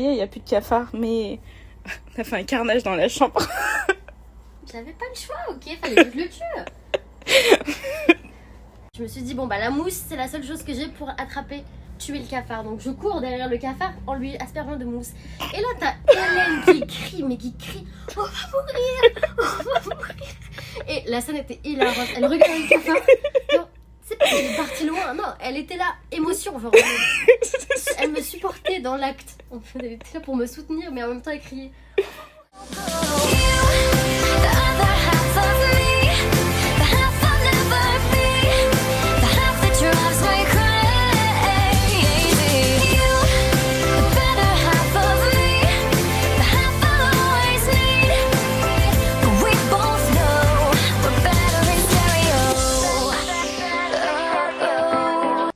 Il n'y a plus de cafards, mais on a fait un carnage dans la chambre. J'avais pas le choix, ok, fallait que je le tue. Je me suis dit, bon bah la mousse, c'est la seule chose que j'ai pour attraper, tuer le cafard. Donc je cours derrière le cafard en lui aspergeant de mousse. Et là t'as Hélène qui crie, mais qui crie, on va mourir, on va mourir. Et la scène était hilarante, elle regardait le cafard. Non, c'est pas qu'elle est partie loin, non, elle était là, émotion, genre, elle me supportait dans l'acte. En fait, elle était là pour me soutenir, mais en même temps elle criait.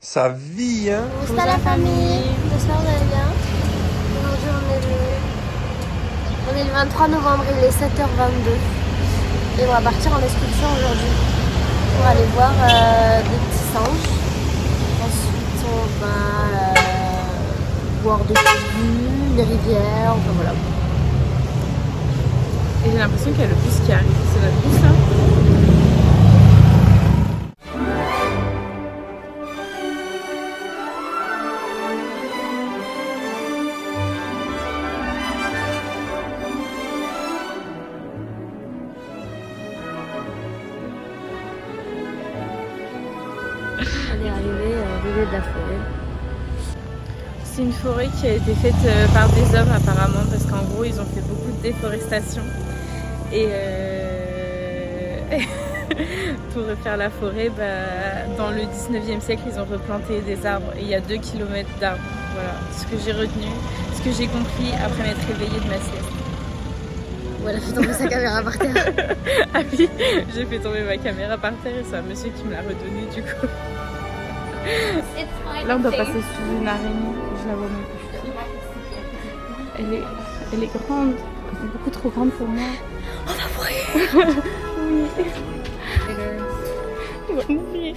Sa vie, hein. C'est à la famille, j'espère que vous allez bien. Aujourd'hui on est le 23 novembre, il est 7h22. Et on va partir en excursion aujourd'hui pour aller voir des petits singes. Ensuite on va voir des vues, les rivières, enfin voilà. Et j'ai l'impression qu'il y a le bus qui arrive, c'est notre bus là. On est arrivé au milieu de la forêt. C'est une forêt qui a été faite par des hommes apparemment, parce qu'en gros ils ont fait beaucoup de déforestation. Et pour refaire la forêt, dans le 19e siècle ils ont replanté des arbres. Et il y a 2 km d'arbres. Voilà ce que j'ai retenu, ce que j'ai compris après m'être réveillée de ma sieste. Ou elle a fait tomber sa caméra par terre. Ah oui, j'ai fait tomber ma caméra par terre et c'est un monsieur qui me l'a redonnée du coup. Là on doit passer sous une araignée, je la vois même plus. Elle est grande, beaucoup trop grande pour moi. On va mourir. Oui. On va mourir.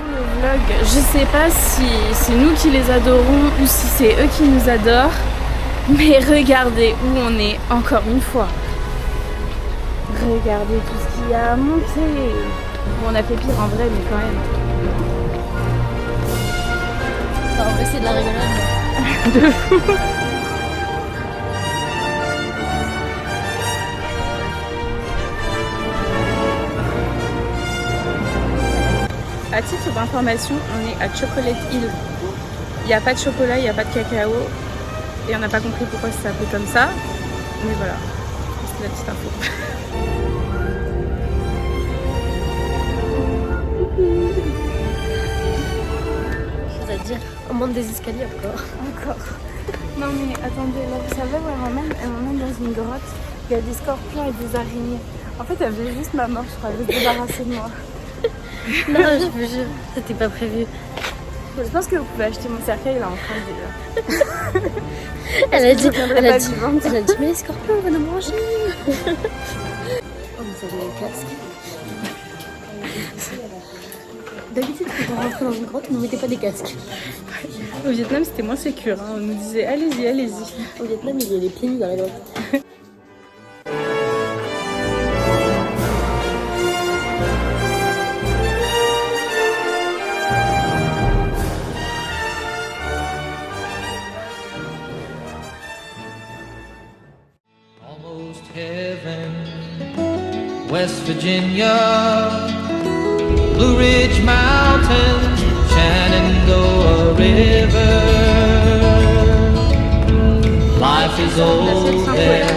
Le vlog, je sais pas si c'est nous qui les adorons ou si c'est eux qui nous adorent, mais regardez où on est encore une fois. Regardez tout ce qu'il y a à monter. Bon, on a fait pire en vrai, mais quand même. Non, en vrai, c'est de la rigolade. De fou. À titre d'information, on est à Chocolate Hill. Il n'y a pas de chocolat, il n'y a pas de cacao. Et on n'a pas compris pourquoi ça s'appelait comme ça. Mais voilà, c'est la petite info. Chose à dire, on monte des escaliers encore. Encore. Non mais attendez, là vous savez où elle m'emmène dans une grotte. Il y a des scorpions et des araignées. En fait elle veut juste ma mort, je crois, elle veut se débarrasser de moi. Non, je vous jure, c'était pas prévu. Je pense que vous pouvez acheter mon cercueil là en train déjà. Elle a dit, mais les scorpions vont nous manger. Oh, mais ça avait un casque. D'habitude, quand on rentrait dans une grotte, on ne mettait pas des casques. Au Vietnam, c'était moins sécure. Hein. On nous disait allez-y, allez-y. Au Vietnam, il y a les pieds nus dans la grotte. Almost heaven, West Virginia, Blue Ridge Mountains, Shenandoah River. Life is old there,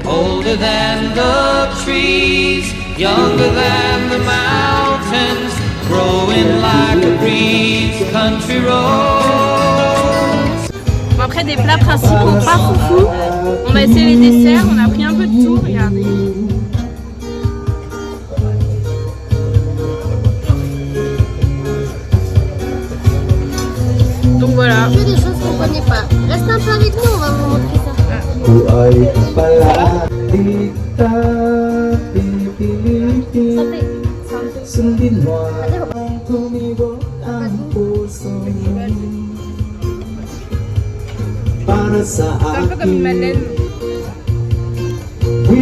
older than the trees, younger than the mountains, growing like a breeze, country roads. Bon, après des plats principaux pas foufou, on a essayé les desserts, on a pris un peu de tout, regardez. Donc voilà. Que des choses qu'on ne connaît pas. Reste un peu avec nous, on va vous montrer ça. Santé. Santé. C'est un peu comme une madeleine. C'est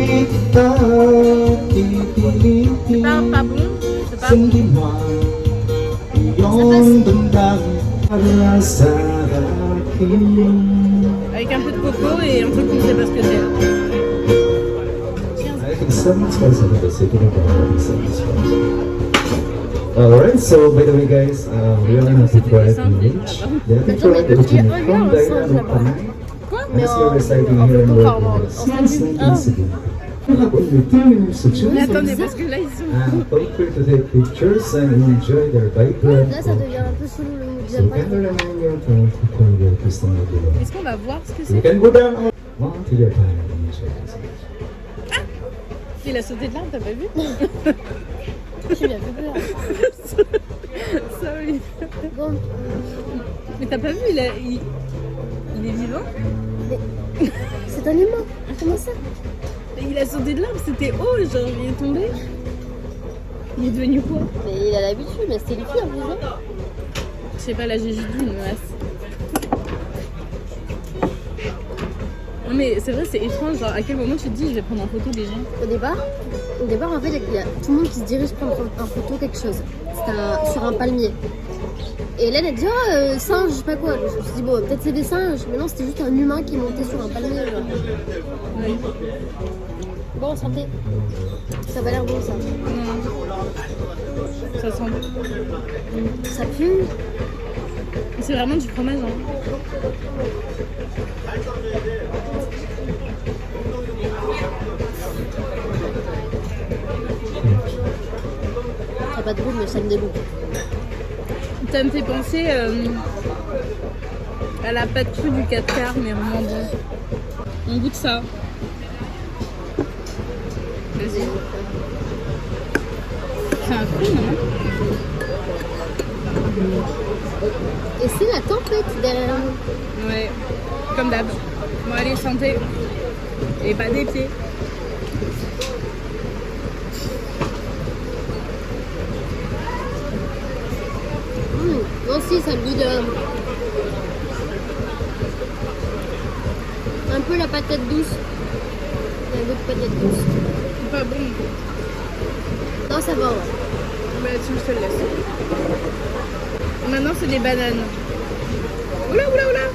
pas bon, c'est pas bon. Avec un peu de coco et un truc qu'on ne sait pas ce que c'est. Alright, so by the way guys, we are gonna prepare the village. Yeah, before I continue from there, as you're reciting here in Word, Snake incident. Mais attendez, parce que là ils sont. Feel free to take pictures and enjoy their vibrant. Là, ça devient un peu chelou le mood. So cameraman, you're trying to convey Christina below. Est-ce qu'on va voir ce que You c'est? can go down one till your time and enjoy this. Il a sauté de l'arbre, t'as pas vu? J'ai bien fait peur. Sorry. Bon, Mais t'as pas vu, il est vivant? c'est un humain. Comment ça? Mais il a sauté de l'arbre, c'était haut, genre il est tombé. Il est devenu quoi? Mais il a l'habitude, mais c'était lui qui a vu ça. Je sais pas, là j'ai juste vu une masse. Non mais c'est vrai, c'est étrange, genre à quel moment tu te dis je vais prendre en photo des gens? Au départ, en fait, il y a tout le monde qui se dirige prendre en photo quelque chose. C'était sur un palmier. Et Hélène, elle dit oh, singe, je sais pas quoi. Je me suis dit bon, peut-être c'est des singes, mais non, c'était juste un humain qui montait sur un palmier. Genre. Ouais. Bon, santé. Ça va l'air bon ça. Ça sent bon. Ça pue. C'est vraiment du fromage, hein. Ça n'a pas de goût, mais ça me dégoûte. Ça me fait penser à la pâte crue du 4 quarts, mais vraiment bon. On goûte ça. Vas-y. C'est un fruit, non? Et c'est la tempête derrière nous. Ouais, comme d'hab. Bon allez, santé. Et pas des pieds. Non, si, ça me goûte un peu la patate douce. Il y a un goût de patate douce. C'est pas bon. Non, ça va. Ouais. Bah tu je te le laisse. Maintenant c'est des bananes. Oula oula oula.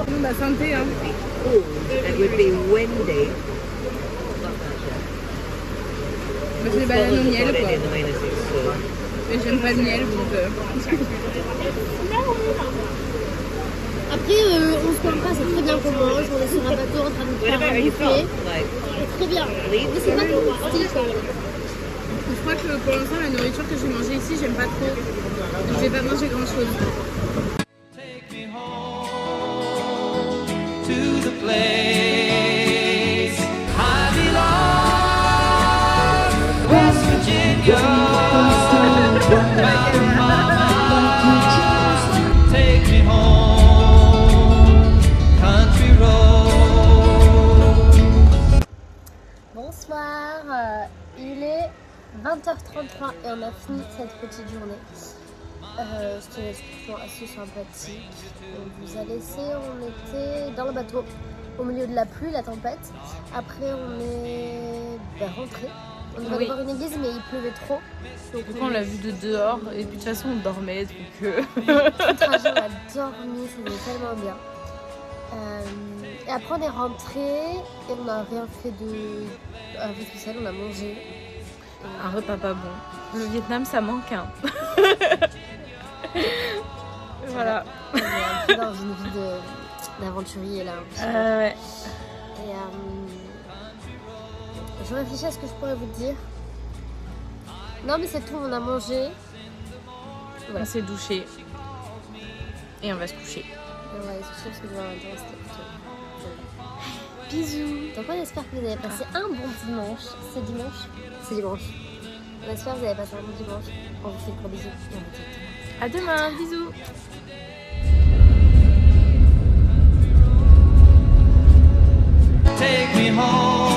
Bon bah santé hein. It would be windy. Bah, c'est des bananes au miel quoi. In the minus it's Mais j'aime pas le miel donc Après, on se parle pas, c'est très bien qu'on mange. On est sur un bateau en train de What faire about un you buffet. Like, C'est très bien. Mais c'est pas ton style quand même. Je crois que pour l'instant la nourriture que j'ai mangée ici j'aime pas trop. Donc je vais pas manger grand chose. Take me home to the place I belong, West Virginia, Mountain Mama. Take me home, country road. Bonsoir, il est 20h33 et on a fini cette petite journée. C'était franchement assez sympathique. On vous a laissé, on était dans le bateau au milieu de la pluie, la tempête. Après on est rentré. On devait aller voir une église mais il pleuvait trop. Donc On l'a vu de dehors et puis de toute façon on dormait donc tout le trajet on a dormi, c'était tellement bien. Et après on est rentré et on n'a rien fait de spécial, on a mangé. un repas pas bon. Le Vietnam ça manque hein. Voilà. On est un peu dans une vie d'aventurier là. Ouais. Et je réfléchis à ce que je pourrais vous dire. Non mais c'est tout, on a mangé. On s'est douché. Et on va se coucher. Et ouais, c'est sûr parce que demain matin c'était plutôt. Bisous. Donc on espère que vous avez passé un bon dimanche. C'est dimanche? C'est dimanche. On espère que vous avez passé un bon dimanche. On vous fait de gros bisous. Et on vous dit À demain, bisous. Take me home